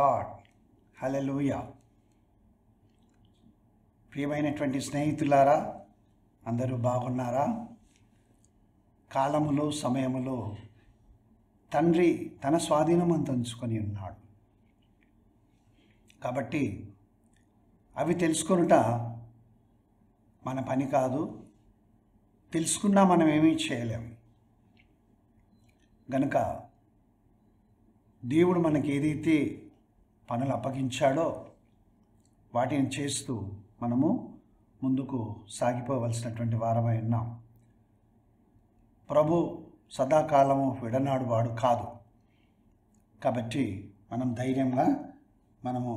God. హల్లెలూయా. ప్రియమైనటువంటి స్నేహితులారా, అందరూ బాగున్నారా? కాలములో సమయములో తండ్రి తన స్వాధీనమంతా ఉంచుకొని ఉన్నాడు. కాబట్టి అవి తెలుసుకొనుట మన పని కాదు. తెలుసుకున్నా మనం ఏమీ చేయలేం. గనుక దేవుడు మనకి ఏదైతే పనులు అప్పగించాడో వాటిని చేస్తూ మనము ముందుకు సాగిపోవలసినటువంటి వారమై ఉన్నాం. ప్రభు సదాకాలము విడనాడు వాడు కాదు. కాబట్టి మనం ధైర్యంగా మనము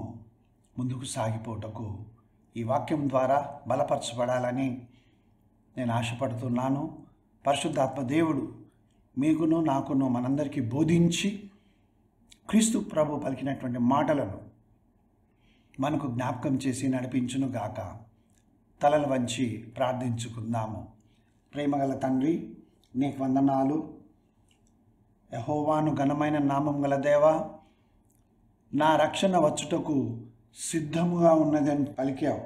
ముందుకు సాగిపోటకు ఈ వాక్యం ద్వారా బలపరచబడాలని నేను ఆశపడుతున్నాను. పరిశుద్ధాత్మ దేవుడు మీకును నాకును మనందరికీ బోధించి క్రీస్తు ప్రభు పలికినటువంటి మాటలను మనకు జ్ఞాపకం చేసి నడిపించును గాక. తలలు వంచి ప్రార్థించుకుందాము. ప్రేమగల తండ్రి, నీకు వందనాలు. యెహోవాను ఘనమైన నామం గల దేవా, నా రక్షణ వచ్చుటకు సిద్ధముగా ఉన్నదని పలికావు.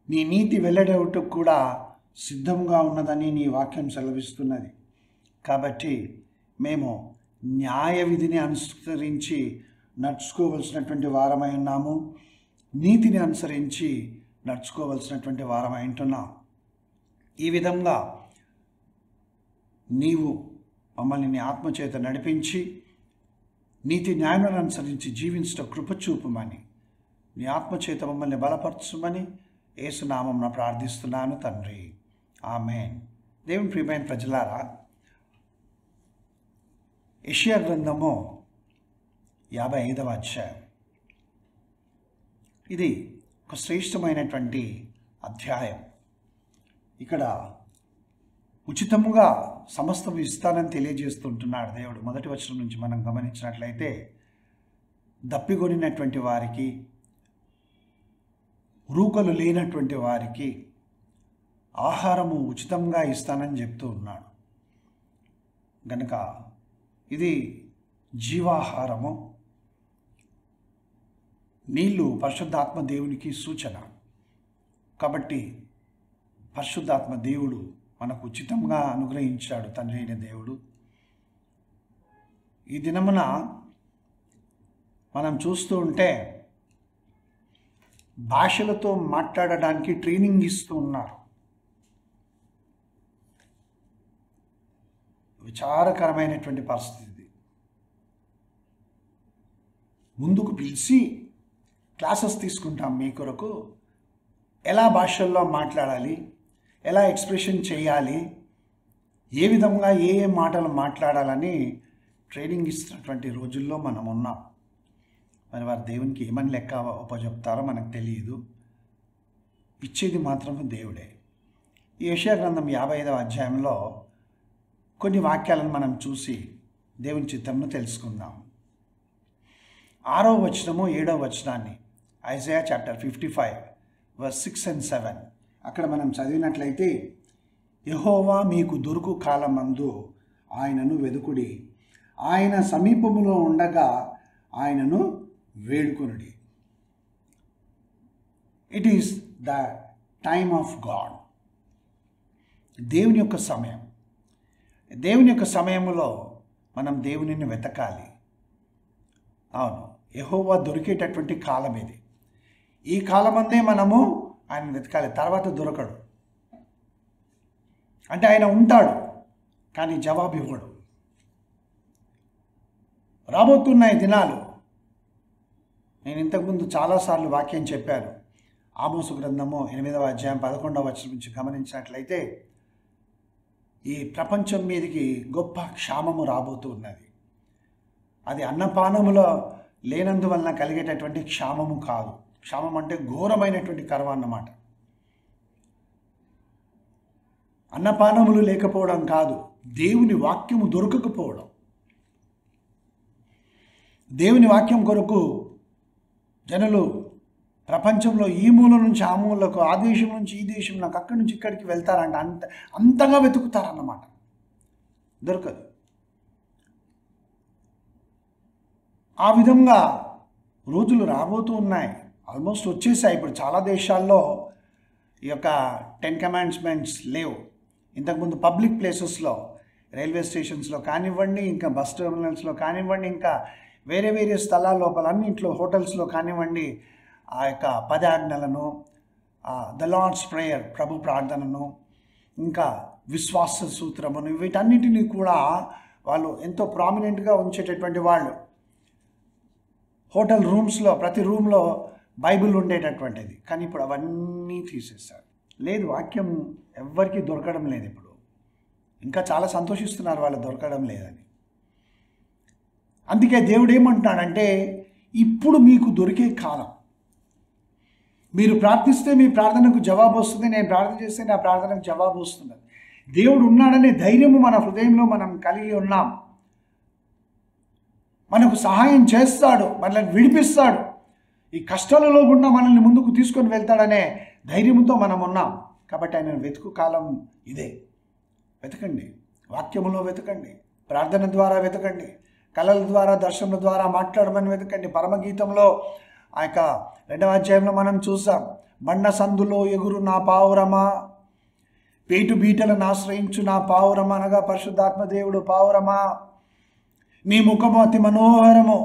నీ నీతి వెల్లడవుటకు కూడా సిద్ధముగా ఉన్నదని నీ వాక్యం సెలవిస్తున్నది. కాబట్టి మేము న్యాయ విధిని అనుసరించి నడుచుకోవలసినటువంటి వారమై ఉన్నాము. నీతిని అనుసరించి నడుచుకోవలసినటువంటి వారమై ఉంటున్నాం. ఈ విధంగా నీవు మమ్మల్ని నీ ఆత్మచేత నడిపించి నీతి న్యాయాలను అనుసరించి జీవించట కృప చూపమని, నీ ఆత్మచేత మమ్మల్ని బలపరచుమని యేసునామమున ప్రార్థిస్తున్నాను తండ్రి. ఆమేన్. దేవుని ప్రియమైన ప్రజలారా, యెషయా గ్రంథము 55వ అధ్యాయం. ఇది ఒక శ్రేష్టమైనటువంటి అధ్యాయం. ఇక్కడ ఉచితముగా సమస్తం ఇస్తానని తెలియజేస్తుంటున్నాడు దేవుడు. మొదటి వచనం నుంచి మనం గమనించినట్లయితే, దప్పిగొనినటువంటి వారికి, రూకలు లేనటువంటి వారికి ఆహారము ఉచితంగా ఇస్తానని చెప్తూ ఉన్నాడు. గనుక ఇది జీవాహారము. నీళ్ళు పరిశుద్ధాత్మ దేవునికి సూచన. కాబట్టి పరిశుద్ధాత్మ దేవుడు మనకు ఉచితంగా అనుగ్రహించాడు తండ్రి అయిన దేవుడు. ఈ దినమున మనం చూస్తూ ఉంటే భాషలతో మాట్లాడడానికి ట్రైనింగ్ ఇస్తూ ఉన్నారు. విచారకరమైనటువంటి పరిస్థితి. ముందుకు పిలిచి క్లాసెస్ తీసుకుంటాం మీ కొరకు, ఎలా భాషల్లో మాట్లాడాలి, ఎలా ఎక్స్ప్రెషన్ చేయాలి, ఏ విధంగా ఏ మాటలు మాట్లాడాలని ట్రైనింగ్ ఇస్తున్నటువంటి రోజుల్లో మనం ఉన్నాం. మరి వారు దేవునికి ఏమని లెక్క ఉపజెప్తారో మనకు తెలియదు. ఇచ్చేది మాత్రం దేవుడే. ఈ యెషయా గ్రంథం 55వ అధ్యాయంలో కొన్ని వాక్యాలను మనం చూసి దేవుని చిత్తంను తెలుసుకుందాం. 6వ వచనము 7వ వచనాన్ని, ఐజయా చాప్టర్ 55 verse 6 and 7 అక్కడ మనం చదివినట్లయితే, యెహోవా మీకు దొరుకు కాలమందు ఆయనను వెదుకుడి, ఆయన సమీపములో ఉండగా ఆయనను వేడుకొనుడి. It is the time of God. దేవుని యొక్క సమయం. దేవుని యొక్క సమయంలో మనం దేవునిని వెతకాలి. అవును, యెహోవా దొరికేటటువంటి కాలం ఇది. ఈ కాలమందే మనము ఆయన వెతకాలి. తర్వాత దొరకడు. అంటే ఆయన ఉంటాడు కానీ జవాబు ఇవ్వడు. రాబోతున్నాయి దినాలు. నేను ఇంతకుముందు చాలాసార్లు వాక్యం చెప్పాను. ఆమోసు గ్రంథము 8వ అధ్యాయం 11వ వచనం నుంచి గమనించినట్లయితే, ఈ ప్రపంచం మీదకి గొప్ప క్షామము రాబోతూ ఉన్నది. అది అన్నపానములో లేనందువలన కలిగేటటువంటి క్షామము కాదు. క్షామం అంటే ఘోరమైనటువంటి కరువు అన్నమాట. అన్నపానములు లేకపోవడం కాదు, దేవుని వాక్యము దొరకకపోవడం. దేవుని వాక్యం కొరకు జనులు ప్రపంచంలో ఈ మూల నుంచి ఆ మూలకు, ఆ దేశం నుంచి ఈ దేశం, నాకు అక్కడి నుంచి ఇక్కడికి వెళ్తారంట. అంతగా వెతుకుతారన్నమాట. దొరకదు. ఆ విధంగా రోజులు రాబోతూ ఉన్నాయి, ఆల్మోస్ట్ వచ్చేసాయి. ఇప్పుడు చాలా దేశాల్లో ఈ యొక్క 10 కమాండ్మెంట్స్ లేవు. ఇంతకుముందు పబ్లిక్ ప్లేసెస్లో, రైల్వే స్టేషన్స్లో కానివ్వండి, ఇంకా బస్ టెర్మినల్స్లో కానివ్వండి, ఇంకా వేరే వేరే స్థలాల లోపల అన్నింట్లో, హోటల్స్లో కానివ్వండి, ఆ యొక్క 10 ఆజ్ఞలను, ద లార్డ్స్ ప్రేయర్, ప్రభు ప్రార్థనను, ఇంకా విశ్వాస సూత్రమును, వీటన్నిటినీ కూడా వాళ్ళు ఎంతో ప్రామినెంట్గా ఉంచేటటువంటి వాళ్ళు. హోటల్ రూమ్స్లో ప్రతి రూమ్లో బైబిల్ ఉండేటటువంటిది. కానీ ఇప్పుడు అవన్నీ తీసేస్తారు. లేదు, వాక్యం ఎవ్వరికీ దొరకడం లేదు. ఇప్పుడు ఇంకా చాలా సంతోషిస్తున్నారు వాళ్ళు దొరకడం లేదని. అందుకే దేవుడు ఏమంటున్నాడంటే, ఇప్పుడు మీకు దొరికే కాలం. మీరు ప్రార్థిస్తే మీ ప్రార్థనకు జవాబు వస్తుంది, నేను ప్రార్థన చేస్తే నా ప్రార్థనకు జవాబు వస్తుంది. దేవుడు ఉన్నాడనే ధైర్యము మన హృదయంలో మనం కలిగి ఉన్నాం. మనకు సహాయం చేస్తాడు, మనల్ని విడిపిస్తాడు, ఈ కష్టాలలో గుండా మనల్ని ముందుకు తీసుకొని వెళ్తాడనే ధైర్యంతో మనం ఉన్నాం. కాబట్టి ఆయన వెతుకు కాలం ఇదే. వెతకండి, వాక్యములో వెతకండి, ప్రార్థన ద్వారా వెతకండి, కళల ద్వారా, దర్శనం ద్వారా మాట్లాడమని వెతకండి. పరమగీతంలో ఆ యొక్క 2వ అధ్యాయంలో మనం చూసాం, బండ సందులో ఎగురు నా పావురమా, పేటు బీటలను ఆశ్రయించు నా పావురమా, అనగా పరిశుద్ధాత్మ దేవుడు పావురమా, నీ ముఖము అతి మనోహరము,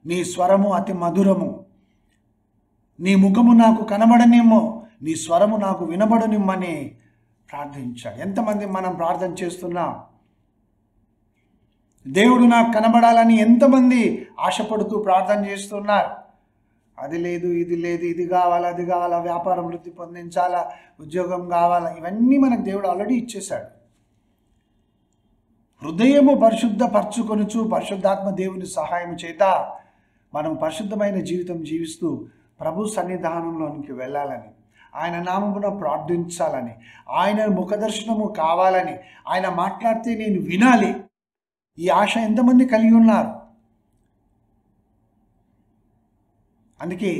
నీ స్వరము అతి మధురము, నీ ముఖము నాకు కనబడనిమ్ము, నీ స్వరము నాకు వినబడనిమ్మని ప్రార్థించాడు. ఎంతమంది మనం ప్రార్థన చేస్తున్నాం? దేవుడు నాకు కనబడాలని ఎంతమంది ఆశపడుతూ ప్రార్థన చేస్తున్నారు? అది లేదు, ఇది లేదు, ఇది కావాలా, అది కావాలా, వ్యాపారం వృద్ధి పొందించాలా, ఉద్యోగం కావాలా, ఇవన్నీ మనకు దేవుడు ఆల్రెడీ ఇచ్చేశాడు. హృదయము పరిశుద్ధపరచుకొనుచు పరిశుద్ధాత్మ దేవుని సహాయం చేత మనం పరిశుద్ధమైన జీవితం జీవిస్తూ ప్రభు సన్నిధానంలోనికి వెళ్ళాలని, ఆయన నామమున ప్రార్థించాలని, ఆయన ముఖదర్శనము కావాలని, ఆయన మాట్లాడితే నేను వినాలి, ఈ ఆశ ఎంతమంది కలిగి ఉన్నారు? అందుకే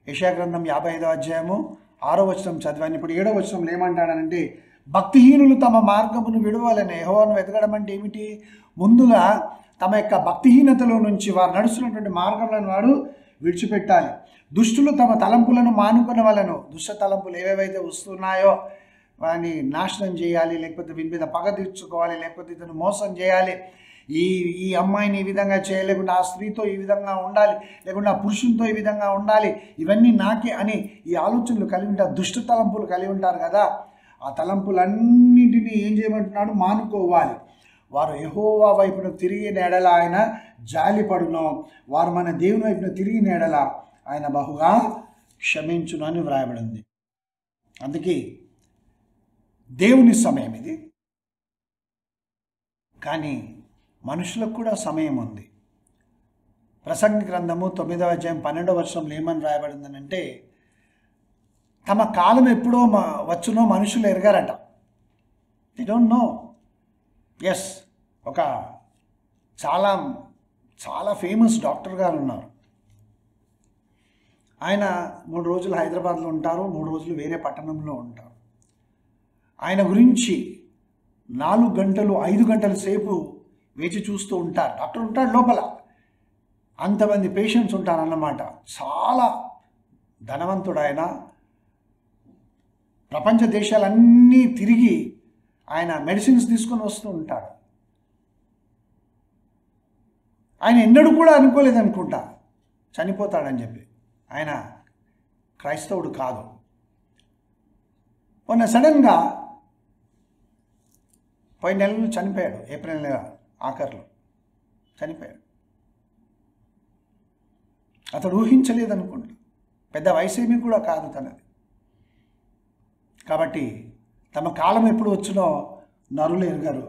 యెషయా గ్రంథం 55వ అధ్యాయము 6వ వచనం చదివాను. ఇప్పుడు 7వ వచనంలో ఏమంటాడనంటే, భక్తిహీనులు తమ మార్గమును విడవాలని. యెహోవాను వెతకడం అంటే ఏమిటి? ముందుగా తమ యొక్క భక్తిహీనతలో నుంచి వారు నడుస్తున్నటువంటి మార్గంలో వారు విడిచిపెట్టాలి. దుష్టులు తమ తలంపులను మానుకొనవలెను. దుష్ట తలంపులు ఏవేవైతే వస్తున్నాయో వారిని నాశనం చేయాలి, లేకపోతే వీని మీద పగ తీర్చుకోవాలి, లేకపోతే ఇతను మోసం చేయాలి, ఈ అమ్మాయిని ఈ విధంగా చేయాలి, లేకుండా ఆ స్త్రీతో ఈ విధంగా ఉండాలి, లేకుండా ఆ పురుషునితో ఈ విధంగా ఉండాలి, ఇవన్నీ నాకే అని ఈ ఆలోచనలు కలిగి ఉంటారు. దుష్ట తలంపులు కలిగి ఉంటారు కదా, ఆ తలంపులన్నింటినీ ఏం చేయమంటున్నాడు? మానుకోవాలి. వారు యెహోవా వైపున తిరిగిన ఎడల ఆయన జాలిపడును, వారు మన దేవుని వైపున తిరిగిన ఎడల ఆయన బహుగా క్షమించును అని వ్రాయబడింది. అందుకే దేవుని సమయం ఇది, కానీ మనుషులకు కూడా సమయం ఉంది. ప్రసంగి గ్రంథము 9వ అధ్యాయం 12వ వచనంలో ఏమని రాయబడిందనంటే, తమ కాలం ఎప్పుడో వచ్చునో మనుషులు ఎరగారట. They don't know. ఎస్, ఒక చాలా చాలా ఫేమస్ డాక్టర్ గారు ఉన్నారు. ఆయన 3 రోజులు హైదరాబాద్లో ఉంటారు, 3 రోజులు వేరే పట్టణంలో ఉంటారు. ఆయన గురించి 4 గంటలు 5 గంటల సేపు వేచి చూస్తూ ఉంటారు. డాక్టర్ ఉంటాడు లోపల, అంతమంది పేషెంట్స్ ఉంటారన్నమాట. చాలా ధనవంతుడు ఆయన. ప్రపంచ దేశాలన్నీ తిరిగి ఆయన మెడిసిన్స్ తీసుకొని వస్తూ ఉంటాడు. ఆయన ఎన్నడూ కూడా అనుకోలేదనుకుంటా చనిపోతాడని చెప్పి. ఆయన క్రైస్తవుడు కాదు. మొన్న సడన్గా పోయిన నెలలో చనిపోయాడు. ఏప్రిల్ నెల ఆఖరిలో చనిపోయాడు. అతడు ఊహించలేదనుకుంటా. పెద్ద వయసేమీ కూడా కాదు తనది. కాబట్టి తమ కాలం ఎప్పుడు వచ్చినో నరులు ఎరగరు.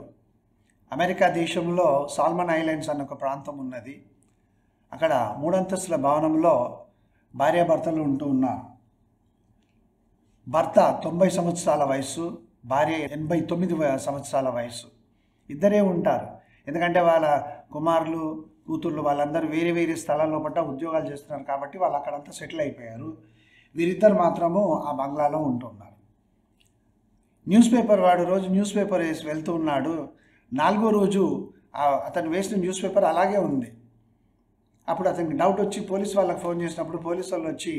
అమెరికా దేశంలో సాల్మన్ ఐలాండ్స్ అన్న ఒక ప్రాంతం ఉన్నది. అక్కడ 3 అంతస్తుల భవనంలో భార్యాభర్తలు ఉంటూ ఉన్నారు. భర్త 90 సంవత్సరాల వయసు, భార్య 89 సంవత్సరాల వయసు. ఇద్దరే ఉంటారు. ఎందుకంటే వాళ్ళ కుమారులు కూతుర్లు వాళ్ళందరూ వేరే వేరే స్థలాల్లో పట్ట ఉద్యోగాలు చేస్తున్నారు కాబట్టి వాళ్ళు అక్కడంతా సెటిల్ అయిపోయారు. వీరిద్దరు మాత్రము ఆ బంగ్లాలో ఉంటున్నారు. న్యూస్ పేపర్ వాడు రోజు న్యూస్ పేపర్ వేసి వెళ్తూ ఉన్నాడు. 4వ రోజు అతను వేసిన న్యూస్ పేపర్ అలాగే ఉంది. అప్పుడు అతనికి డౌట్ వచ్చి పోలీస్ వాళ్ళకి ఫోన్ చేసినప్పుడు పోలీసు వాళ్ళు వచ్చి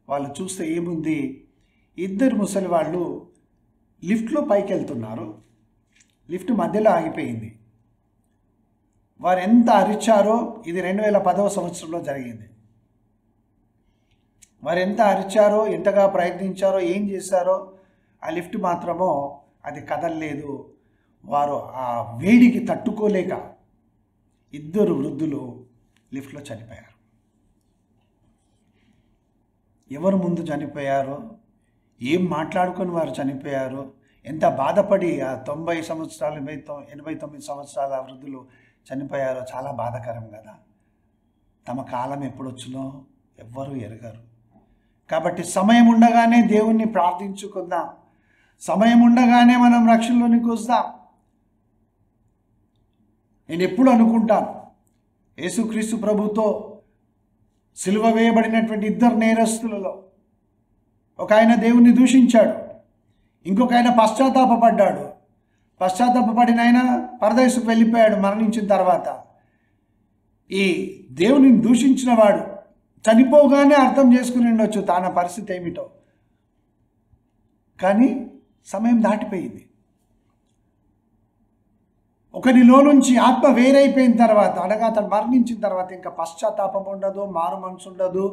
వాళ్ళు చూస్తే ఏముంది, ఇద్దరు ముసలి వాళ్ళు లిఫ్ట్లో పైకి వెళ్తున్నారు, లిఫ్ట్ మధ్యలో ఆగిపోయింది. వారు ఎంత అరిచారో, ఇది 2010వ సంవత్సరంలో జరిగింది. వారు ఎంత అరిచారో, ఎంతగా ప్రయత్నించారో, ఏం చేశారో, ఆ లిఫ్ట్ మాత్రమో అది కదలలేదు. వారు ఆ వేడికి తట్టుకోలేక ఇద్దరు వృద్ధులు లిఫ్ట్లో చనిపోయారు. ఎవరు ముందు చనిపోయారో, ఏం మాట్లాడుకొని వారు చనిపోయారో, ఎంత బాధపడి ఆ 90 సంవత్సరాలు 89 సంవత్సరాల వృద్ధులు చనిపోయారో చాలా బాధాకరం కదా. తమ కాలం ఎప్పుడొచ్చునో ఎవ్వరూ ఎరగరు. కాబట్టి సమయం ఉండగానే దేవుణ్ణి ప్రార్థించుకుందాం, సమయం ఉండగానే మనం రక్షణలోనికి వస్తాం. నేను ఎప్పుడు అనుకుంటాను, యేసుక్రీస్తు ప్రభుతో సిలువ వేయబడినటువంటి ఇద్దరు నేరస్తులలో ఒక ఆయన దేవుణ్ణి దూషించాడు, ఇంకొక ఆయన పశ్చాత్తాపడ్డాడు. పశ్చాత్తాపడిన ఆయన పరదేశకు వెళ్ళిపోయాడు మరణించిన తర్వాత. ఈ దేవుని దూషించిన వాడు చనిపోగానే అర్థం చేసుకుని ఉండొచ్చు తన పరిస్థితి ఏమిటో, కానీ సమయం దాటిపోయింది. ఒకరిలో నుంచి ఆత్మ వేరైపోయిన తర్వాత, అనగా అతను మరణించిన తర్వాత ఇంకా పశ్చాత్తాపం ఉండదు, మారు మనసు ఉండదు,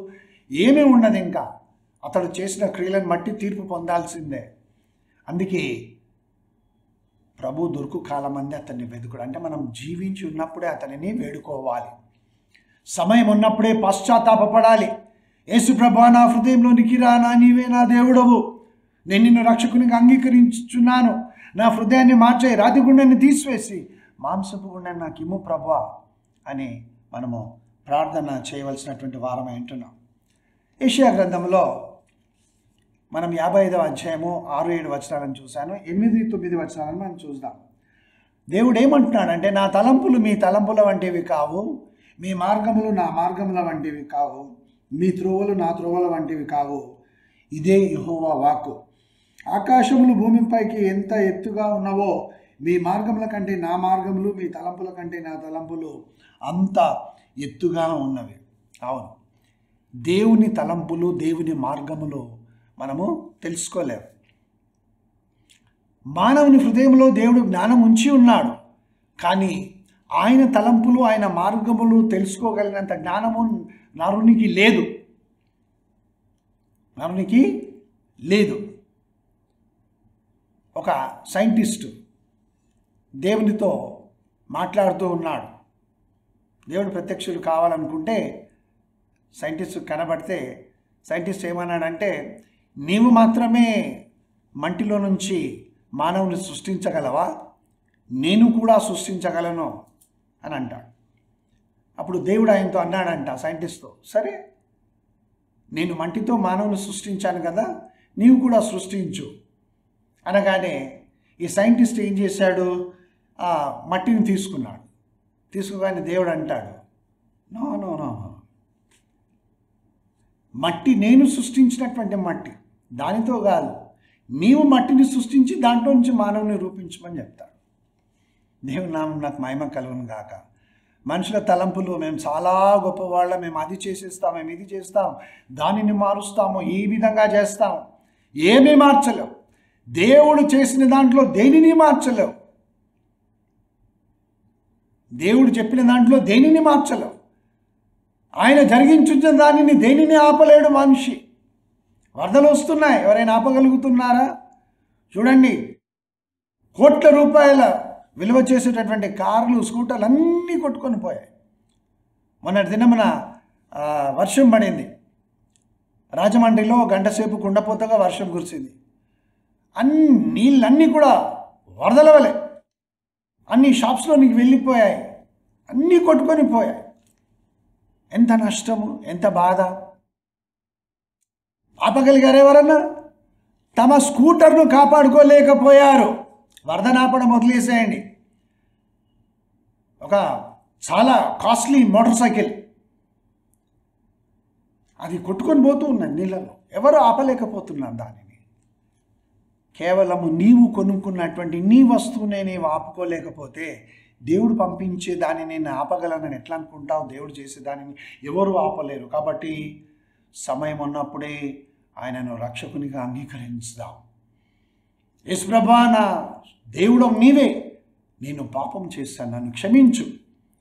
ఏమీ ఉండదు. ఇంకా అతడు చేసిన క్రియలను బట్టి తీర్పు పొందాల్సిందే. అందుకే ప్రభు దొరుకు కాలమంది అతన్ని వెతుకుడు. అంటే మనం జీవించి ఉన్నప్పుడే అతనిని వేడుకోవాలి, సమయం ఉన్నప్పుడే పశ్చాత్తాపడాలి. యేసు ప్రభువా, నా హృదయంలోనికి రా, నా నీవే నా దేవుడవు, నేను నిన్ను రక్షకునిగా అంగీకరించుచున్నాను, నా హృదయాన్ని మార్చే, రాతి గుండెని తీసివేసి మాంసపు గుండెని నాకు ఇమ్ము ప్రభువా అని మనము ప్రార్థన చేయవలసినటువంటి వారమై ఉంటున్నాం. యెషయా గ్రంథంలో మనం 55వ అధ్యాయము 6-7 వచనాలను చూశాను. 8-9 వచనాలను మనం చూద్దాం. దేవుడు ఏమంటున్నాడంటే, నా తలంపులు మీ తలంపుల వంటివి కావు, మీ మార్గములు నా మార్గముల వంటివి కావు, మీ త్రోవలు నా త్రోవల వంటివి కావు, ఇదే యెహోవా వాక్కు. ఆకాశములు భూమిపైకి ఎంత ఎత్తుగా ఉన్నవో మీ మార్గముల కంటే నా మార్గములు, మీ తలంపుల కంటే నా తలంపులు అంత ఎత్తుగా ఉన్నవి. అవును, దేవుని తలంపులు, దేవుని మార్గములు మనము తెలుసుకోలేము. మానవుని హృదయంలో దేవుడు జ్ఞానం ఉంచి ఉన్నాడు, కానీ ఆయన తలంపులు, ఆయన మార్గములు తెలుసుకోగలిగినంత జ్ఞానము నరునికి లేదు, నరునికి లేదు. ఒక సైంటిస్టు దేవునితో మాట్లాడుతూ ఉన్నాడు. దేవుడు ప్రత్యక్షుడు కావాలనుకుంటే సైంటిస్టు కనబడితే సైంటిస్ట్ ఏమన్నాడంటే, నీవు మాత్రమే మంటిలో నుంచి మానవుని సృష్టించగలవా, నేను కూడా సృష్టించగలను అని అంటాడు. అప్పుడు దేవుడు ఆయనతో అన్నాడంట, సైంటిస్ట్తో, సరే నేను మంటితో మానవుని సృష్టించాను కదా, నీవు కూడా సృష్టించు అనగానే ఈ సైంటిస్ట్ ఏం చేశాడు, మట్టిని తీసుకున్నాడు. తీసుకోగానే దేవుడు అంటాడు, నో నో నో, మట్టి నేను సృష్టించినటువంటి మట్టి, దానితో కాదు, నీవు మట్టిని సృష్టించి దాంట్లో నుంచి మానవుని రూపించమని చెప్తాడు. దేవుని నామం నాకు మహిమ కలుగును గాక. మనుషుల తలంపులు, మేము చాలా గొప్పవాళ్ళం, మేము అది చేసేస్తాం, మేము ఇది చేస్తాం, దానిని మారుస్తాము, ఈ విధంగా చేస్తాం, ఏమీ మార్చలేవు. దేవుడు చేసిన దాంట్లో దేనిని మార్చలేవు, దేవుడు చెప్పిన దాంట్లో దేనిని మార్చలేవు. ఆయన జరిగించిన దానిని దేనిని ఆపలేడు మనిషి. వరదలు వస్తున్నాయి, ఎవరైనా ఆపగలుగుతున్నారా? చూడండి, కోట్ల రూపాయల విలువ చేసేటటువంటి కార్లు, స్కూటర్లు అన్నీ కొట్టుకొని పోయాయి. మొన్నటి దినమున వర్షం పడింది, రాజమండ్రిలో గంటసేపు కుండపోతగా వర్షం కురిసింది. నీళ్ళన్నీ కూడా వరదల వలె అన్ని షాప్స్లోనికి వెళ్ళిపోయాయి, అన్నీ కొట్టుకొని పోయాయి. ఎంత నష్టము, ఎంత బాధ. ఆపగలిగారు ఎవరన్నా? తమ స్కూటర్ను కాపాడుకోలేకపోయారు. వరద ఆపడం వదిలేసేయండి, ఒక చాలా కాస్ట్లీ మోటార్ సైకిల్ అది కొట్టుకొని పోతూ ఉన్నది నీళ్ళలో, ఎవరు ఆపలేకపోతున్నారు దానిని. కేవలము నీవు కొనుక్కున్నటువంటి నీ వస్తువునే నీవు ఆపుకోలేకపోతే దేవుడు పంపించే దాన్ని నేను ఆపగలనని ఎట్లా అనుకుంటావు? దేవుడు చేసే దానిని ఎవరు ఆపలేరు. కాబట్టి సమయం ఉన్నప్పుడే ఆయనను రక్షకునిగా అంగీకరించుదాం. యేసుప్రభా, నా దేవుడు నీవే, నేను పాపం చేశాను, నన్ను క్షమించు,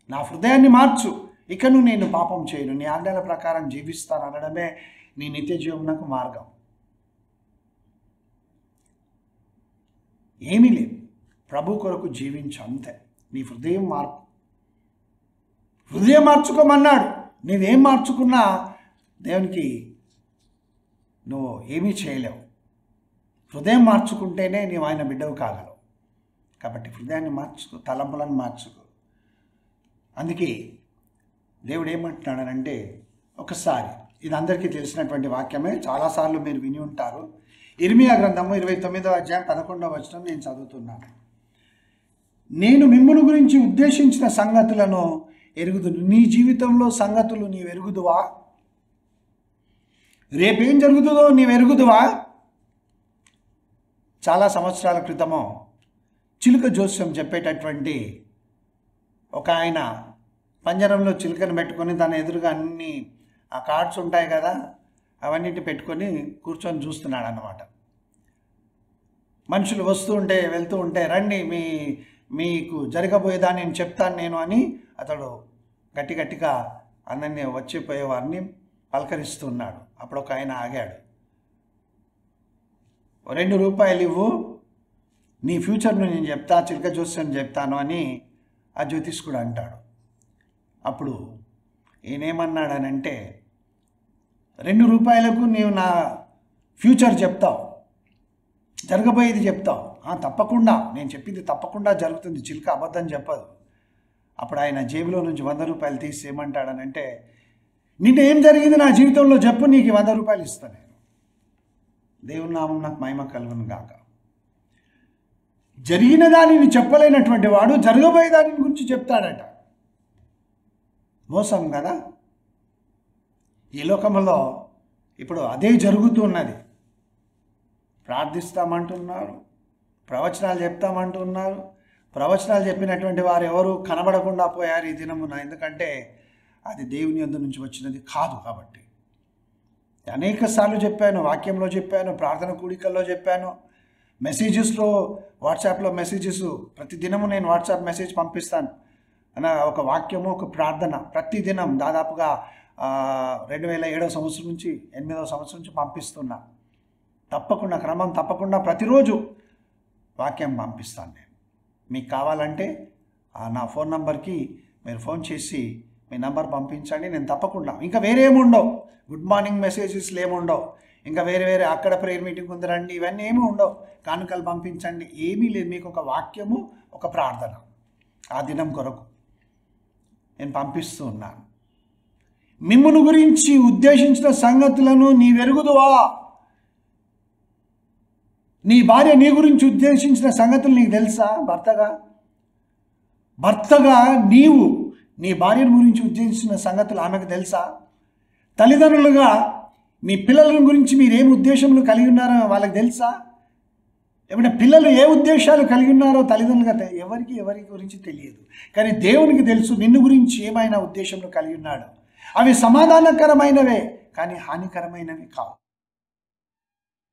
నా హృదయాన్ని మార్చు, ఇకను నేను పాపం చేయను, నీ ఆజ్ఞల ప్రకారం జీవిస్తాను అనడమే నీ నిత్య జీవనకు మార్గం. ఏమీ లేదు, ప్రభు కొరకు జీవించు అంతే. నీ హృదయం హృదయం మార్చుకోమన్నాడు. నీవేం మార్చుకున్నా దేవునికి నువ్వు ఏమీ చేయలేవు. హృదయం మార్చుకుంటేనే నీవు ఆయన బిడ్డవు కాగలవు. కాబట్టి హృదయాన్ని మార్చుకో, తలంపులను మార్చుకో. అందుకే దేవుడు ఏమంటున్నాడనంటే, ఒకసారి ఇది అందరికీ తెలిసినటువంటి వాక్యమే, చాలాసార్లు మీరు విని ఉంటారు. ఇర్మియా గ్రంథము 29వ అధ్యాయం 11వ వచనం నేను చదువుతున్నాను. నేను మిమ్మును గురించి ఉద్దేశించిన సంగతులను ఎరుగుదును. నీ జీవితంలో సంగతులు నీవు ఎరుగుదువా? రేపేం జరుగుతుందో నీవు ఎరుగుదువా? చాలా సంవత్సరాల క్రితము చిలుక జోస్యం చెప్పేటటువంటి ఒక ఆయన పంజరంలో చిలుకను పెట్టుకొని తన ఎదురుగా అన్ని ఆ కార్డ్స్ ఉంటాయి కదా, అవన్నిటి పెట్టుకొని కూర్చొని చూస్తున్నాడు అన్నమాట. మనుషులు వస్తూ ఉంటే వెళ్తూ ఉంటే, రండి మీకు జరగబోయేదా నేను చెప్తాను నేను అని అతడు గట్టిగా అందరినీ వచ్చిపోయేవారిని పలకరిస్తున్నాడు. అప్పుడు ఒక ఆయన ఆగాడు. 2 రూపాయలు ఇవ్వు, నీ ఫ్యూచర్ను నేను చెప్తా, చిలుక జోస్యం చెప్తాను అని ఆ జ్యోతిష్కుడు అంటాడు. అప్పుడు ఈయనేమన్నాడనంటే, 2 రూపాయలకు నీవు నా ఫ్యూచర్ చెప్తావు, జరగబోయేది చెప్తావు. తప్పకుండా, నేను చెప్పింది తప్పకుండా జరుగుతుంది, చిలుక అబద్ధం చెప్పదు. అప్పుడు ఆయన జేబులో నుంచి 100 రూపాయలు తీసి ఏమంటాడనంటే, నిన్న ఏం జరిగింది నా జీవితంలో చెప్పు, నీకు 100 రూపాయలు ఇస్తాను నేను. దేవుని నామం నాకు మహిమ కలుగును గాక. జరిగిన దానిని చెప్పలేనటువంటి వాడు జరగబోయే దాని గురించి చెప్తాడట. మోసం కదా. ఈ లోకంలో ఇప్పుడు అదే జరుగుతున్నది. ప్రార్థిస్తామంటున్నారు, ప్రవచనాలు చెప్తామంటున్నారు. ప్రవచనాలు చెప్పినటువంటి వారు ఎవరు కనబడకుండా పోయారు ఈ దినమున. ఎందుకంటే అది దేవుని యందు నుంచి వచ్చినది కాదు. కాబట్టి అనేక సార్లు చెప్పాను, వాక్యంలో చెప్పాను, ప్రార్థన కూడికల్లో చెప్పాను, మెసేజెస్లో, వాట్సాప్లో మెసేజెస్ ప్రతిదినము నేను వాట్సాప్ మెసేజ్ పంపిస్తాను అన్న ఒక వాక్యము, ఒక ప్రార్థన ప్రతిదినం దాదాపుగా 2007వ సంవత్సరం నుంచి 8వ సంవత్సరం నుంచి పంపిస్తున్నా. తప్పకుండా క్రమం తప్పకుండా ప్రతిరోజు వాక్యం పంపిస్తాను నేను. మీకు కావాలంటే నా ఫోన్ నంబర్కి మీరు ఫోన్ చేసి మీ నంబర్ పంపించండి, నేను తప్పకుండా. ఇంకా వేరే ఏముండవు, గుడ్ మార్నింగ్ మెసేజెస్లు ఏముండవు, ఇంకా వేరే అక్కడ ప్రేయర్ మీటింగ్ ఉంది రండి, ఇవన్నీ ఏమీ ఉండవు. కానుకలు పంపించండి, ఏమీ లేదు. మీకు ఒక వాక్యము, ఒక ప్రార్థన ఆ దినం కొరకు నేను పంపిస్తూ ఉన్నాను. మిమ్మును గురించి ఉద్దేశించిన సంగతులను నీవెరుగుదువా? నీ భార్య నీ గురించి ఉద్దేశించిన సంగతులు నీకు తెలుసా? భర్తగా నీవు నీ భార్య గురించి ఉద్దేశించిన సంగతులు ఆమెకు తెలుసా? తల్లిదండ్రులుగా మీ పిల్లల గురించి మీరు ఏం ఉద్దేశములు కలిగి ఉన్నారో వాళ్ళకి తెలుసా? ఏమంటే పిల్లలు ఏ ఉద్దేశాలు కలిగి ఉన్నారో తల్లిదండ్రులుగా ఎవరికి గురించి తెలియదు. కానీ దేవునికి తెలుసు నిన్ను గురించి ఏమైనా ఉద్దేశములు కలిగి ఉన్నాడు. అవి సమాధానకరమైనవే కానీ హానికరమైనవి కావు.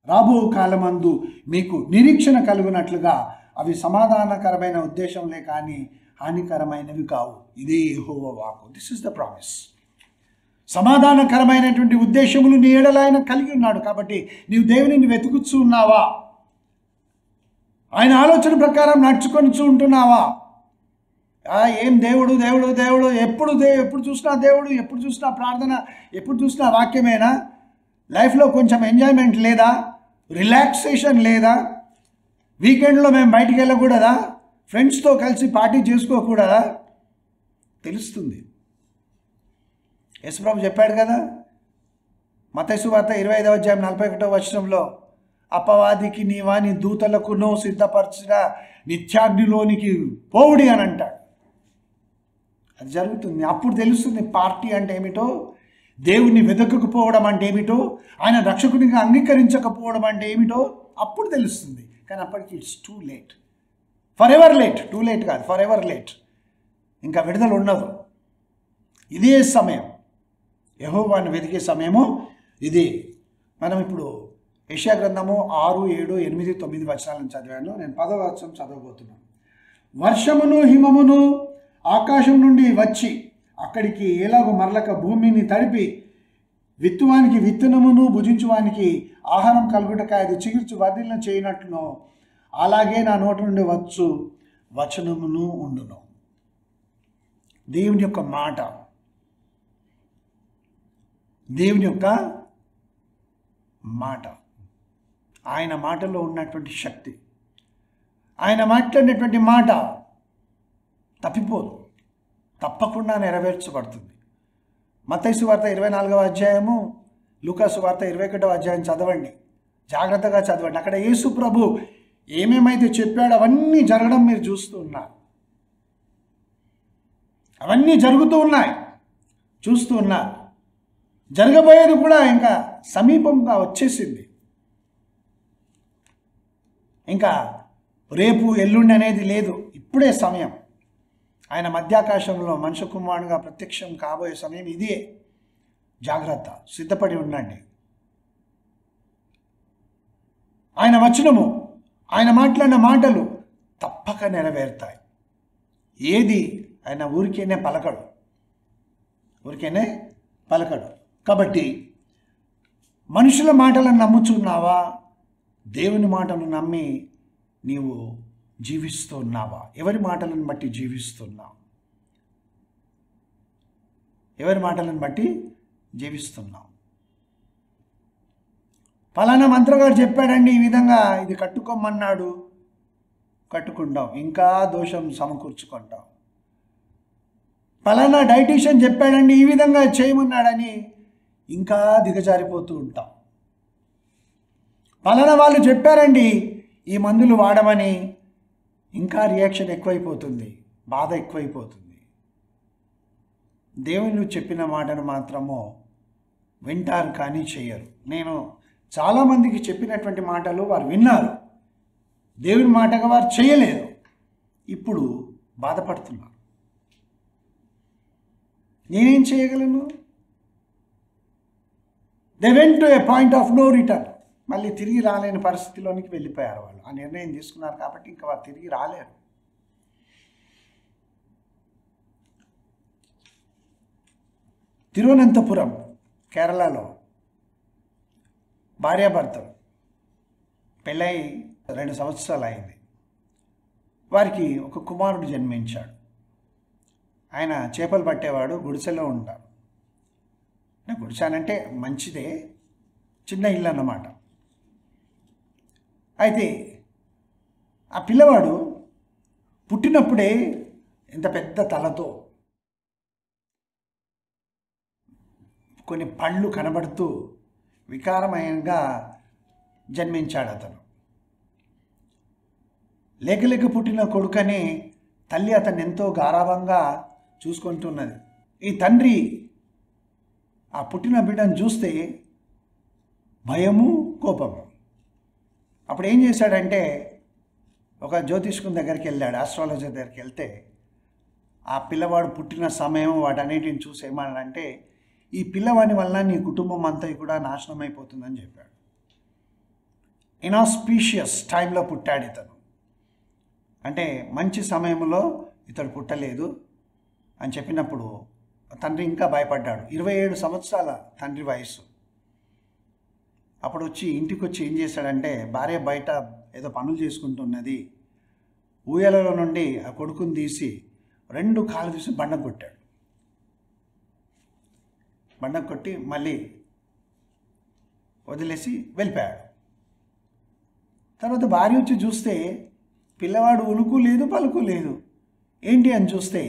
రాబో కాలమందు మీకు నిరీక్షణ కలుగునట్లుగా అవి సమాధానకరమైన ఉద్దేశంలే కానీ హానికరమైనవి కావు. ఇదే యెహోవా వాక్కు. This is the promise. సమాధానకరమైనటువంటి ఉద్దేశములు నీ ఎడల ఆయన కలిగి ఉన్నాడు. కాబట్టి నీవు దేవునిని వెతుకుచూ ఉన్నావా? ఆయన ఆలోచన ప్రకారం నడుచుకొని ఉంటున్నావా? ఏం దేవుడు దేవుడు దేవుడు ఎప్పుడు చూసినా దేవుడు, ఎప్పుడు చూసినా ప్రార్థన, ఎప్పుడు చూసినా వాక్యమేనా? లైఫ్లో కొంచెం ఎంజాయ్మెంట్ లేదా? రిలాక్సేషన్ లేదా? వీకెండ్లో మేము బయటికి వెళ్ళకూడదా? ఫ్రెండ్స్తో కలిసి పార్టీ చేసుకోకూడదా? తెలుస్తుంది. యేసుప్రభు చెప్పాడు కదా, మత్తయి సువార్త 25వ అధ్యాయం 41వ వచనంలో, అపవాదికి నీవాని దూతలకునో సిద్ధపరిచిన నిత్యాగ్నిలోనికి పోవుడి అని అంటాడు. అది జరుగుతుంది. అప్పుడు తెలుస్తుంది పార్టీ అంటే ఏమిటో, దేవుణ్ణి వెతకకపోవడం అంటే ఏమిటో, ఆయన రక్షకునిగా అంగీకరించకపోవడం అంటే ఏమిటో అప్పుడు తెలుస్తుంది. కానీ అప్పటికి it's too late, for ever late. Too late కాదు, ఫర్ ఎవర్ లేట్. ఇంకా విడుదల ఉండదు. ఇదే సమయం, యెహోవాను వెతికే సమయము ఇది. మనం ఇప్పుడు యెషయా గ్రంథము 6, 7, 8, 9 వచనాలను చదివాను. నేను 10వ వచనం చదవబోతున్నాను. వర్షమును హిమమును ఆకాశం నుండి వచ్చి అక్కడికి ఎలాగో మరలక భూమిని తడిపి విత్తువానికి విత్తనమును భుజించువానికి ఆహారం కలుగుటకాయ అది చిగుర్చు వర్ధిల్ల చేయనట్లును అలాగే నా నోటి నుండి వచ్చు వచనమును ఉండును. దేవుని యొక్క మాట, దేవుని యొక్క మాట, ఆయన మాటలో ఉన్నటువంటి శక్తి, ఆయన మాట్లాడినటువంటి మాట తప్పిపోదు, తప్పకుండా నెరవేర్చబడుతుంది. మత్తయి సువార్త 24వ అధ్యాయము, లూకా సువార్త 21వ అధ్యాయం చదవండి, జాగ్రత్తగా చదవండి. అక్కడ యేసు ప్రభు ఏమేమైతే చెప్పాడో అవన్నీ జరగడం మీరు చూస్తూ ఉన్నారు. అవన్నీ జరుగుతూ ఉన్నాయి, చూస్తూ ఉన్నారు. జరగబోయేది కూడా ఇంకా సమీపంగా వచ్చేసింది. ఇంకా రేపు ఎల్లుండి అనేది లేదు, ఇప్పుడే సమయం. ఆయన మధ్యాకాశంలో మనుష్య కుమారుడుగా ప్రత్యక్షం కాబోయే సమయం ఇదే. జాగ్రత్త, సిద్ధపడి ఉండండి. ఆయన వచనము, ఆయన మాట్లాడిన మాటలు తప్పక నెరవేరుతాయి. ఏది ఆయన ఊరికేనే పలకడు, ఊరికేనే పలకడు. కాబట్టి మనుషుల మాటలను నమ్ముచున్నావా, దేవుని మాటలు నమ్మి నీవు జీవిస్తున్నావా? ఎవరి మాటలను బట్టి జీవిస్తున్నావు? ఎవరి మాటలను బట్టి జీవిస్తున్నావు? ఫలానా మంత్రగాడు చెప్పాడండి ఈ విధంగా, ఇది కట్టుకోమన్నాడు, కట్టుకుంటాం, ఇంకా దోషం సమకూర్చుకుంటాం. ఫలానా డైటీషియన్ చెప్పాడండి ఈ విధంగా చేయమన్నాడని ఇంకా దిగజారిపోతూ ఉంటాం. ఫలానా వాళ్ళు చెప్పారండి ఈ మందులు వాడమని, ఇంకా రియాక్షన్ ఎక్కువైపోతుంది, బాధ ఎక్కువైపోతుంది. దేవుని చెప్పిన మాటను మాత్రము వింటారు కానీ చేయరు. నేను చాలామందికి చెప్పినటువంటి మాటలు వారు విన్నారు, దేవుని మాటగా వారు చేయలేదు. ఇప్పుడు బాధపడుతున్నారు. నేనేం చేయగలను? They went to a point of no return. మళ్ళీ తిరిగి రాలేని పరిస్థితిలోనికి వెళ్ళిపోయారు వాళ్ళు. ఆ నిర్ణయం తీసుకున్నారు కాబట్టి ఇంకా వారు తిరిగి రాలేరు. తిరువనంతపురం, కేరళలో భార్యాభర్తలు పెళ్ళై 2 సంవత్సరాలు అయింది. వారికి ఒక కుమారుడు జన్మించాడు. ఆయన చేపలు పట్టేవాడు, గుడిసెలో ఉంటాడు. గుడిసానంటే మంచిదే, చిన్న ఇల్లు అన్నమాట. అయితే ఆ పిల్లవాడు పుట్టినప్పుడే ఇంత పెద్ద తలతో కొన్ని పళ్ళు కనబడుతూ వికారమయంగా జన్మించాడు అతను. లేక పుట్టిన కొడుకని తల్లి అతన్ని ఎంతో గారాభంగా చూసుకుంటున్నది. ఈ తండ్రి ఆ పుట్టిన బిడ్డను చూస్తే భయము, కోపము. అప్పుడు ఏం చేశాడంటే ఒక జ్యోతిష్కుని దగ్గరికి వెళ్ళాడు, ఆస్ట్రాలజర్ దగ్గరికి వెళ్తే ఆ పిల్లవాడు పుట్టిన సమయం వాటన్నిటిని చూసి ఏమన్నాడంటే, ఈ పిల్లవాడి వల్ల నీ కుటుంబం అంతా కూడా నాశనం అయిపోతుందని చెప్పాడు. ఇనాస్పీషియస్ టైంలో పుట్టాడు ఇతను, అంటే మంచి సమయంలో ఇతడు పుట్టలేదు అని చెప్పినప్పుడు తండ్రి ఇంకా భయపడ్డాడు. 27 సంవత్సరాల తండ్రి వయసు. అప్పుడు ఇంటికి వచ్చి ఏం చేశాడంటే, భార్య బయట ఏదో పనులు చేసుకుంటున్నది, ఊయలలో నుండి ఆ కొడుకుని తీసి 2 కాళ్ళు తీసి బండకు కొట్టాడు. బండకు కొట్టి మళ్ళీ వదిలేసి వెళ్ళిపోయాడు. తర్వాత భార్య వచ్చి చూస్తే పిల్లవాడు ఉలుకు లేదు, పలుకు లేదు. ఏంటి అని చూస్తే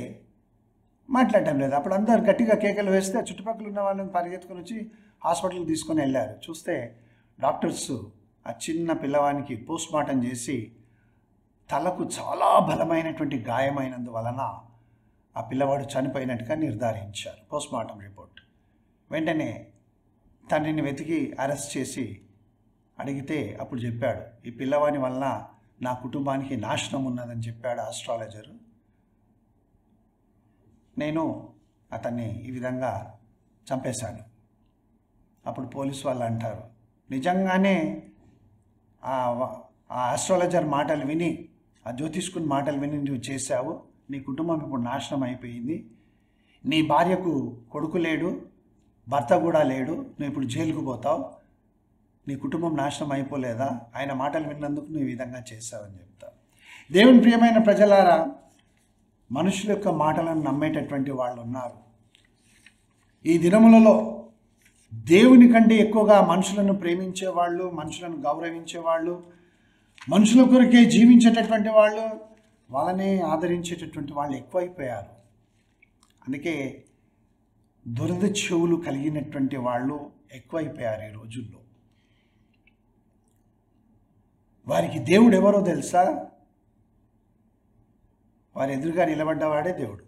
మాట్లాడటం లేదు. అప్పుడు అందరు గట్టిగా కేకలు వేస్తే చుట్టుపక్కల ఉన్న వాళ్ళని పరిగెత్తుకొని వచ్చి హాస్పిటల్కి తీసుకొని వెళ్ళారు. చూస్తే డాక్టర్స్ ఆ చిన్న పిల్లవానికి పోస్ట్ మార్టం చేసి తలకు చాలా బలమైనటువంటి గాయమైనందువలన ఆ పిల్లవాడు చనిపోయినట్టుగా నిర్ధారించారు పోస్ట్ మార్టం రిపోర్ట్. వెంటనే తండ్రిని వెతికి అరెస్ట్ చేసి అడిగితే అప్పుడు చెప్పాడు, ఈ పిల్లవాని వలన నా కుటుంబానికి నాశనం ఉన్నదని చెప్పాడు ఆస్ట్రాలజరు. నేను అతన్ని ఈ విధంగా చంపేశాను. అప్పుడు పోలీసు వాళ్ళు అంటారు, నిజంగానే ఆ ఆస్ట్రాలజర్ మాటలు విని, ఆ జ్యోతిష్కుని మాటలు విని నువ్వు చేశావు. నీ కుటుంబం ఇప్పుడు నాశనం అయిపోయింది. నీ భార్యకు కొడుకు లేడు, భర్త కూడా లేడు. నువ్వు ఇప్పుడు జైలుకు పోతావు. నీ కుటుంబం నాశనం అయిపోలేదా? ఆయన మాటలు విన్నందుకు నువ్వు ఈ విధంగా చేశావని చెప్తావు. దేవుని ప్రియమైన ప్రజలారా, మనుషుల యొక్క మాటలను నమ్మేటటువంటి వాళ్ళు ఉన్నారు. ఈ దినములలో దేవుని కంటే ఎక్కువగా మనుషులను ప్రేమించేవాళ్ళు, మనుషులను గౌరవించేవాళ్ళు, మనుషుల కొరకే జీవించేటటువంటి వాళ్ళు, వాళ్ళనే ఆదరించేటటువంటి వాళ్ళు ఎక్కువైపోయారు. అందుకే దురద చెవులు కలిగినటువంటి వాళ్ళు ఎక్కువైపోయారు ఈ రోజుల్లో. వారికి దేవుడు ఎవరో తెలుసా? వారి ఎదురుగా నిలబడ్డవాడే దేవుడు.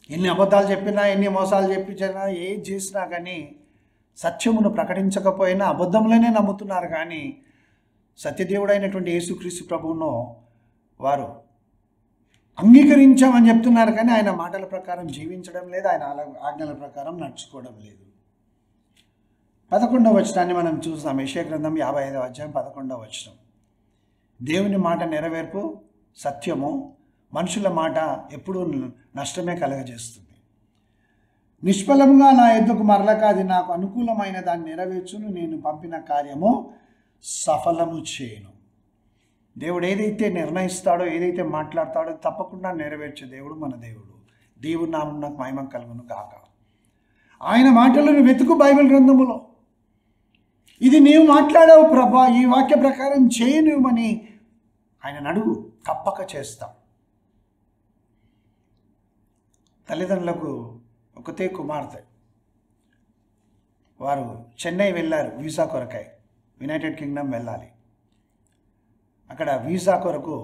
ఎన్ని అబద్ధాలు చెప్పినా, ఎన్ని మోసాలు చెప్పించినా, ఏం చేసినా కానీ సత్యమును ప్రకటించకపోయినా అబద్ధంలోనే నమ్ముతున్నారు. కానీ సత్యదేవుడైనటువంటి యేసుక్రీస్తు ప్రభువును వారు అంగీకరించామని చెప్తున్నారు, కానీ ఆయన మాటల ప్రకారం జీవించడం లేదు, ఆయన ఆజ్ఞల ప్రకారం నడుచుకోవడం లేదు. 11వ వచనాన్ని మనం చూస్తాం. యెషయా గ్రంథం 55వ అధ్యాయం 11వ వచనం. దేవుని మాట నెరవేర్పు సత్యము, మనుషుల మాట ఎప్పుడూ నష్టమే కలగజేస్తుంది. నిష్ఫలముగా నా ఎద్దుకు మరలక అది నాకు అనుకూలమైన దాన్ని నెరవేర్చును, నేను పంపిన కార్యము సఫలము చేయను. దేవుడు ఏదైతే నిర్ణయిస్తాడో, ఏదైతే మాట్లాడతాడో తప్పకుండా నెరవేర్చే దేవుడు మన దేవుడు. దేవుడి నామమునకు మహిమ కలుగును గాక. ఆయన మాటలను వెతుకు బైబిల్ గ్రంథములో. ఇది నీవు మాట్లాడావు ప్రభా, ఈ వాక్య ప్రకారం చేయనివ్వమని ఆయన అడుగు, తప్పక చేస్తాం. తల్లిదండ్రులకు ఒకతే కుమార్తె. వారు చెన్నై వెళ్ళారు వీసా కొరకై. యునైటెడ్ కింగ్డమ్ వెళ్ళాలి. అక్కడ వీసా కొరకు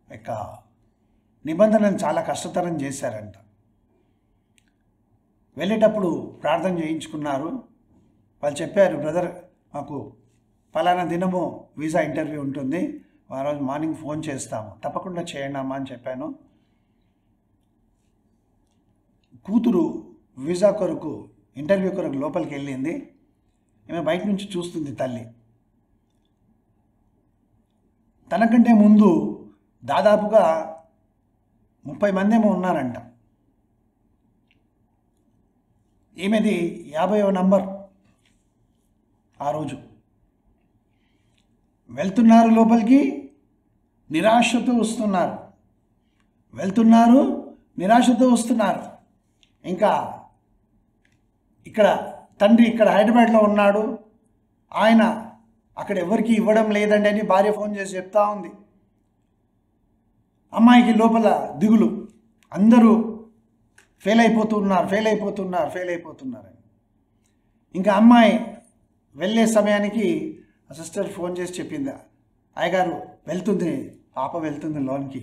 యొక్క నిబంధనలను చాలా కష్టతరం చేశారంట. వెళ్ళేటప్పుడు ప్రార్థన చేయించుకున్నారు. వాళ్ళు చెప్పారు, బ్రదర్ మాకు ఫలానా దినము వీసా ఇంటర్వ్యూ ఉంటుంది, ఆ రోజు మార్నింగ్ ఫోన్ చేస్తాము, తప్పకుండా చేయండి అమ్మా అని చెప్పాను. కూతురు వీసా కొరకు ఇంటర్వ్యూ కొరకు లోపలికి వెళ్ళింది. ఈమె బయట నుంచి చూస్తుంది తల్లి. తనకంటే ముందు దాదాపుగా 30 మంది ఏమో ఉన్నారంట. ఈమెది 50వ నంబర్. ఆ రోజు వెళ్తున్నారు లోపలికి, నిరాశతో వస్తున్నారు. వెళ్తున్నారు, నిరాశతో వస్తున్నారు. ఇంకా ఇక్కడ తండ్రి ఇక్కడ హైదరాబాద్లో ఉన్నాడు, ఆయన అక్కడ ఎవరికి ఇవ్వడం లేదండి అని భార్య ఫోన్ చేసి చెప్తా ఉంది. అమ్మాయికి లోపల దిగులు, అందరూ ఫెయిల్ అయిపోతున్నారని. ఇంకా అమ్మాయి వెళ్ళే సమయానికి ఆ సిస్టర్ ఫోన్ చేసి చెప్పింది, అయ్యగారు వెళ్తుంది, పాప వెళ్తుంది లోనికి.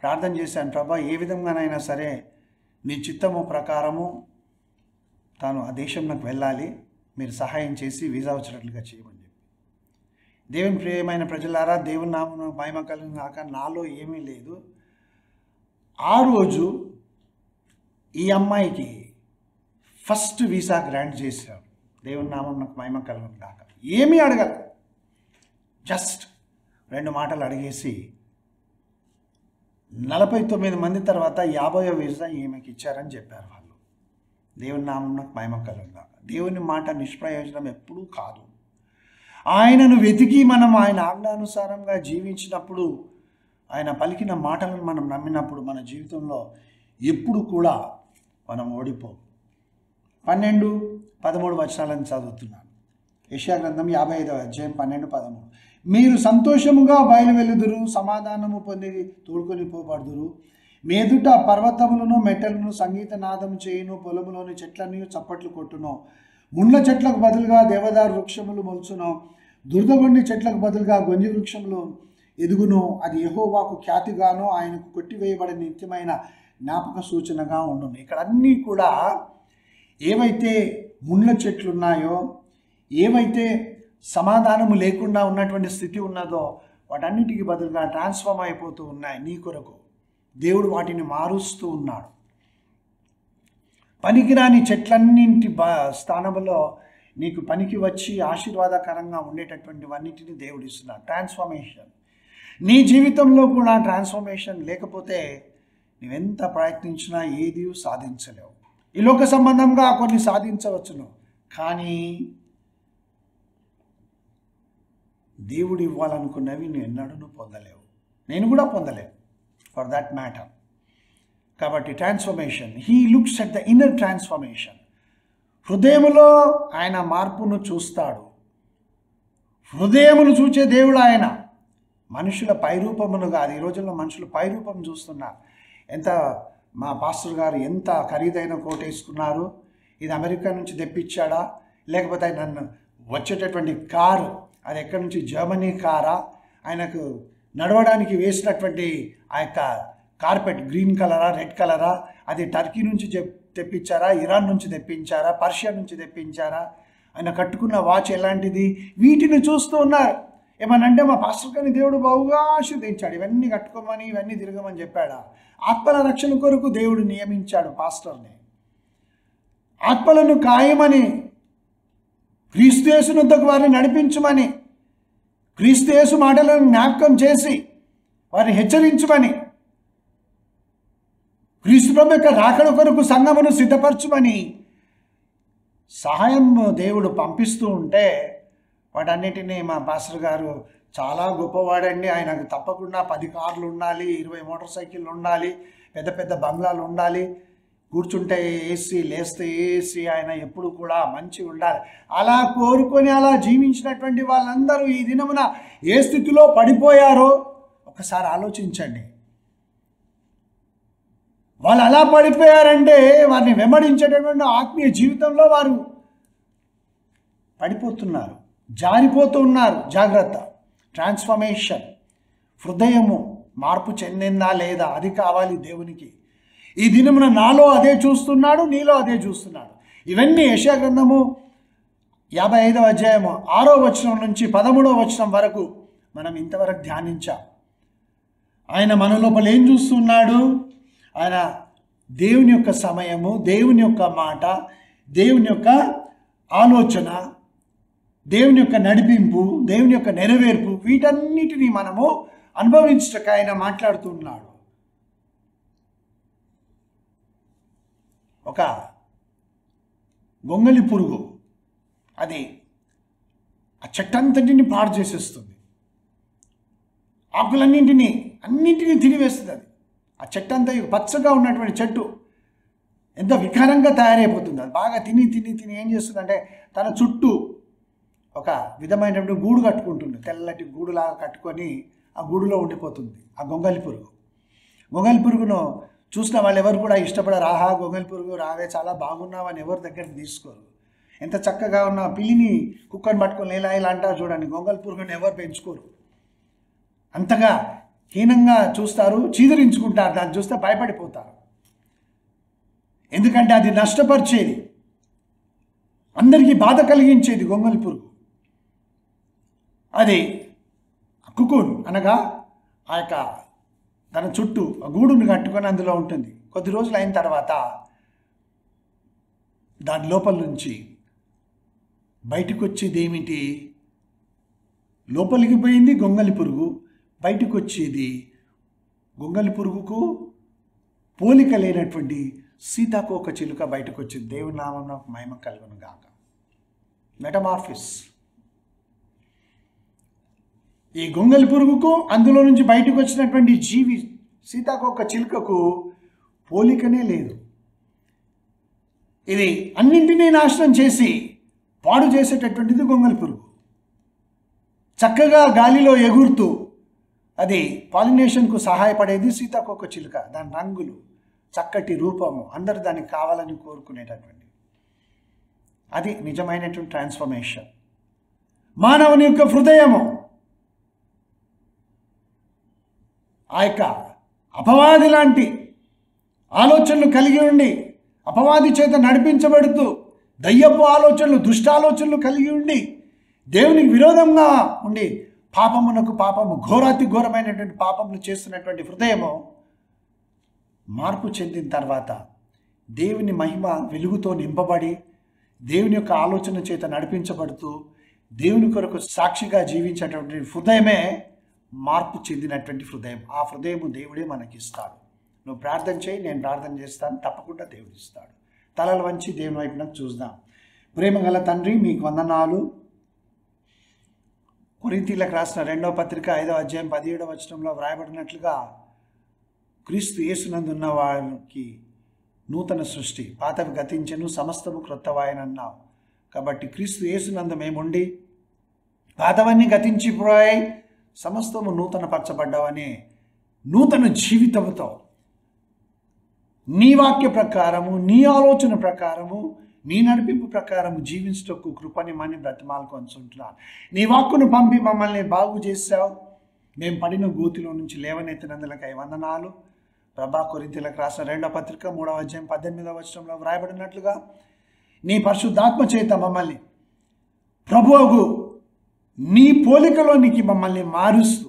ప్రార్థన చేశాను, ప్రభా ఏ విధంగానైనా సరే నీ చిత్తము ప్రకారము తాను ఆ దేశంలోకి వెళ్ళాలి, మీరు సహాయం చేసి వీసా వచ్చేటట్లుగా చేయమని చెప్పి. దేవుని ప్రియమైన ప్రజలారా, దేవుని నామమున మహిమ కలుగును గాక. నాలో ఏమీ లేదు. ఆ రోజు ఈ అమ్మాయికి ఫస్ట్ వీసా గ్రాంట్ చేశాడు. దేవుని నామమునకు మహిమ కలుగును గాక. ఏమీ అడగల, జస్ట్ 2 మాటలు అడిగేసి 49 మంది తర్వాత 50వ వీసా ఈమెకి ఇచ్చారని చెప్పారు వాళ్ళు. దేవుని నామమునకు మహిమ కలుగును గాక. దేవుని మాట నిష్ప్రయోజనం ఎప్పుడూ కాదు. ఆయనను వెతికి మనం ఆయన ఆజ్ఞానుసారంగా జీవించినప్పుడు, ఆయన పలికిన మాటలను మనం నమ్మినప్పుడు మన జీవితంలో ఎప్పుడు కూడా మనం ఓడిపోం. 12, 13 వచనాలను చదువుతున్నాను. యెషయా గ్రంథం 55వ అధ్యాయం 12, 13. మీరు సంతోషముగా బయలువెలుదురు, సమాధానము పొంది తోడుకొని పోబడుదురు. మీ ఎదుట పర్వతములను మెట్టలను సంగీత నాదము చేయును, పొలములోని చెట్లని చప్పట్లు కొట్టును. ముండ్ల చెట్లకు బదులుగా దేవదారు వృక్షములు మొలుచును, దుర్దగొండి చెట్లకు బదులుగా గొంజి వృక్షములు ఎదుగును. అది యెహోవాకు ఖ్యాతిగాను, ఆయనకు కొట్టివేయబడిన నిత్యమైన జ్ఞాపక సూచనగా ఉండును. ఇక్కడ అన్నీ కూడా ఏవైతే ముండ్ల చెట్లు ఉన్నాయో, ఏవైతే సమాధానము లేకుండా ఉన్నటువంటి స్థితి ఉన్నదో వాటన్నిటికీ బదులుగా ట్రాన్స్ఫార్మ్ అయిపోతూ ఉన్నాయి నీ కొరకు. దేవుడు వాటిని మారుస్తూ ఉన్నాడు. పనికిరాని చెట్లన్నింటి స్థానంలో నీకు పనికి వచ్చి ఆశీర్వాదకరంగా ఉండేటటువంటివన్నిటిని దేవుడు ఇస్తున్నాడు. ట్రాన్స్ఫర్మేషన్. నీ జీవితంలో కూడా ట్రాన్స్ఫర్మేషన్ లేకపోతే నువ్వెంత ప్రయత్నించినా ఏది సాధించలేవు. ఈ లోక సంబంధంగా కొన్ని సాధించవచ్చును, కానీ దేవుడు ఇవ్వాలనుకున్నవి నువ్వు ఎన్నడూ పొందలేవు. నేను కూడా పొందలేవు ఫర్ దట్ మ్యాటర్. కాబట్టి transformation, he looks at the inner transformation. హృదయములో ఆయన మార్పును చూస్తాడు. హృదయమును చూచే దేవుడు ఆయన. మనుషుల పైరూపమును కాదు. ఈ రోజుల్లో మనుషులు పైరూపం చూస్తున్నారు. మా పాస్టర్ గారు ఎంత ఖరీదైన కోట్ వేసుకున్నారు, ఇది అమెరికా నుంచి తెప్పించాడా, లేకపోతే నన్ను వచ్చేటటువంటి కారు అది ఎక్కడి నుంచి, జర్మనీ కారా, ఆయనకు నడవడానికి వేసినటువంటి ఆ యొక్క కార్పెట్ గ్రీన్ కలరా రెడ్ కలరా, అది టర్కీ నుంచి తెప్పించారా, ఇరాన్ నుంచి తెప్పించారా, పర్షియా నుంచి తెప్పించారా, ఆయన కట్టుకున్న వాచ్ ఎలాంటిది, వీటిని చూస్తూ ఉన్నారు. ఏమనంటే మా పాస్టర్ గారిని దేవుడు బాగుగా ఆశీర్వదించాడు, ఇవన్నీ కట్టుకోమని ఇవన్నీ తిరగమని చెప్పాడా? ఆత్మల రక్షణ కొరకు దేవుడు నియమించాడు పాస్టర్ని. ఆత్మలను ఖాయమని, క్రీస్తు యేసునొద్దకు వారిని నడిపించమని, క్రీస్తు యేసు మాటలను జ్ఞాపకం చేసి వారిని హెచ్చరించమని, క్రీస్తు ప్రభు యొక్క రాకడ కొరకు సంఘమును సిద్ధపరచుమని సహాయం దేవుడు పంపిస్తూ ఉంటే వాటన్నిటినీ మా పాస్టర్ గారు చాలా గొప్పవాడండి, ఆయనకు తప్పకుండా 10 కార్లు ఉండాలి, 20 మోటార్ సైకిళ్ళు ఉండాలి, పెద్ద పెద్ద బంగ్లాలు ఉండాలి, కూర్చుంటే ఏసీ, లేస్తే ఏసీ, ఆయన ఎప్పుడు కూడా మంచి ఉండాలి, అలా కోరుకొని అలా జీవించినటువంటి వాళ్ళందరూ ఈ దినమున ఏ స్థితిలో పడిపోయారో ఒకసారి ఆలోచించండి. వాళ్ళు అలా పడిపోయారంటే వారిని వెంబడించేటటువంటి ఆత్మీయ జీవితంలో వారు పడిపోతున్నారు, జారిపోతూ ఉన్నారు. జాగ్రత్త. ట్రాన్స్ఫర్మేషన్, హృదయము మార్పు చెందిందా లేదా, అది కావాలి దేవునికి. ఈ దినమున నాలో అదే చూస్తున్నాడు, నీలో అదే చూస్తున్నాడు. ఇవన్నీ యెషయా గ్రంథము 55వ అధ్యాయము 6వ వచనం నుంచి 13వ వచనం వరకు మనం ఇంతవరకు ధ్యానించాం. ఆయన మన లోపల ఏం చూస్తున్నాడు? ఆయన దేవుని యొక్క సమయము, దేవుని యొక్క మాట, దేవుని యొక్క ఆలోచన, దేవుని యొక్క నడిపింపు, దేవుని యొక్క నెరవేర్పు, వీటన్నిటినీ మనము అనుభవించటకు ఆయన మాట్లాడుతున్నాడు. ఒక గొంగలి పురుగు అది ఆ చెట్టంతటిని పాడు చేసేస్తుంది, ఆకులన్నింటినీ తినివేస్తుంది. అది ఆ చెట్టు అంతా పచ్చగా ఉన్నటువంటి చెట్టు ఎంత వికారంగా తయారైపోతుంది. అది బాగా తిని ఏం చేస్తుందంటే తన చుట్టూ ఒక విధమైనటువంటి గూడు కట్టుకుంటుంది, తెల్లటి గూడులాగా కట్టుకొని ఆ గూడులో ఉండిపోతుంది ఆ గొంగలి పురుగు. గొంగలి పురుగును చూసిన వాళ్ళు ఎవరు కూడా ఇష్టపడరు. ఆహా, గొంగలి పురుగు రావే, చాలా బాగున్నావని ఎవరి దగ్గరికి తీసుకోరు. ఎంత చక్కగా ఉన్న పిల్లిని కుక్కని పట్టుకొని ఇలా అంటారు చూడండి, గొంగలి పురుగుని ఎవరు పెంచుకోరు. అంతగా హీనంగా చూస్తారు, చీదరించుకుంటారు, దాన్ని చూస్తే భయపడిపోతారు. ఎందుకంటే అది నష్టపరిచేది, అందరికీ బాధ కలిగించేది గొంగలి పురుగు. అది కుకున్ అనగా ఆ యొక్క తన చుట్టూ గూడును కట్టుకొని అందులో ఉంటుంది. కొద్ది రోజులు అయిన తర్వాత దాని లోపల నుంచి బయటకు వచ్చేది ఏమిటి? లోపలికి పోయింది గొంగలి పురుగు, బయటకు వచ్చేది గొంగలి పురుగుకు పోలిక లేనటువంటి సీతాకోక చిలుక బయటకు వచ్చింది. దేవుని నామమున మహిమ కలుగును గాక. మెటమార్ఫిస్. ఈ గొంగలి పురుగుకు అందులో నుంచి బయటకు వచ్చినటువంటి జీవి సీతాకోక చిలుకకు పోలికనే లేదు. ఇది అన్నింటినీ నాశనం చేసి పాడు చేసేటటువంటిది గొంగలి పురుగు. చక్కగా గాలిలో ఎగురుతూ అది పాలినేషన్కు సహాయపడేది సీతాకోక చిలుక. దాని రంగులు, చక్కటి రూపము, అందరూ దానికి కావాలని కోరుకునేటటువంటి అది నిజమైనటువంటి ట్రాన్స్ఫర్మేషన్. మానవుని యొక్క హృదయము ఆ యొక్క అపవాది లాంటి ఆలోచనలు కలిగి ఉండి, అపవాది చేత నడిపించబడుతూ దయ్యపు ఆలోచనలు, దుష్టాలోచనలు కలిగి ఉండి, దేవునికి విరోధంగా ఉండి పాపమునకు పాపము, ఘోరాతి ఘోరమైనటువంటి పాపములు చేస్తున్నటువంటి హృదయము మార్పు చెందిన తర్వాత దేవుని మహిమ వెలుగుతో నింపబడి దేవుని యొక్క ఆలోచన చేత నడిపించబడుతూ దేవుని కొరకు సాక్షిగా జీవించేటువంటి హృదయమే మార్పు చెందినటువంటి హృదయం. ఆ హృదయము దేవుడే మనకిస్తాడు. నువ్వు ప్రార్థన చేయి, నేను ప్రార్థన చేస్తాను, తప్పకుండా దేవుడు ఇస్తాడు. తలలు వంచి దేవుని వైపునకు చూద్దాం. ప్రేమగల తండ్రి, మీకు వందనాలు. కొరింథీయులకు రాసిన 2వ పత్రిక 5వ అధ్యాయం 17వ వచనంలో వ్రాయబడినట్లుగా క్రీస్తు యేసునందున్న వారికి నూతన సృష్టి, పాతవి గతించెను, సమస్తము క్రొత్తవాయనన్నావు. కాబట్టి క్రీస్తు యేసునందు మేముండి పాతవన్నీ గతించిపోయాయి, సమస్తము నూతన పరచబడ్డావనే నూతన జీవితంతో నీ వాక్య ప్రకారము, నీ ఆలోచన ప్రకారము, నీ నడిపింపు ప్రకారము జీవించటకు కృపని మని బ్రతిమాలుకొంచుంటున్నాను. నీ వాక్కును పంపి మమ్మల్ని బాగు చేశావు. మేము పడిన గోతిలో నుంచి లేవనెత్తినందులకై వందనాలు ప్రభా. కొరింథీయులకు రాసిన 2వ పత్రిక 3వ అధ్యాయం 18వ వచనంలో వ్రాయబడినట్లుగా నీ పరిశుద్ధాత్మ చేత మమ్మల్ని ప్రభువుకు నీ పోలికలోనికి మమ్మల్ని మారుస్తూ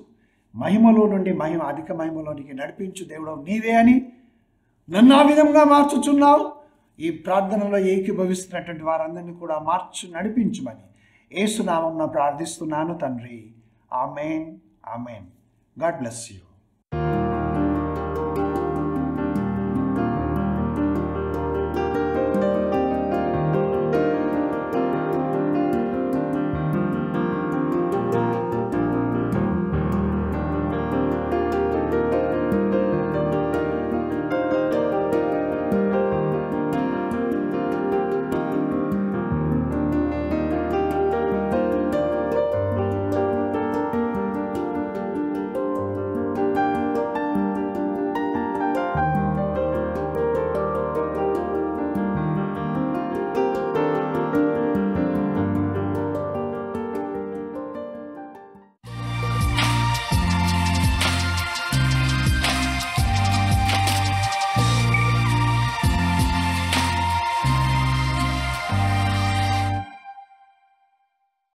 మహిమలో నుండి అధిక మహిమలోనికి నడిపించు దేవుడు నీవే అని నన్ను ఆ విధంగా మార్చుచున్నావు. ఈ ప్రార్థనలో ఏకీభవిస్తున్నటువంటి వారందరినీ కూడా నడిపించుమని యేసు నామమున ప్రార్థిస్తున్నాను తండ్రి. Amen, amen. God bless you.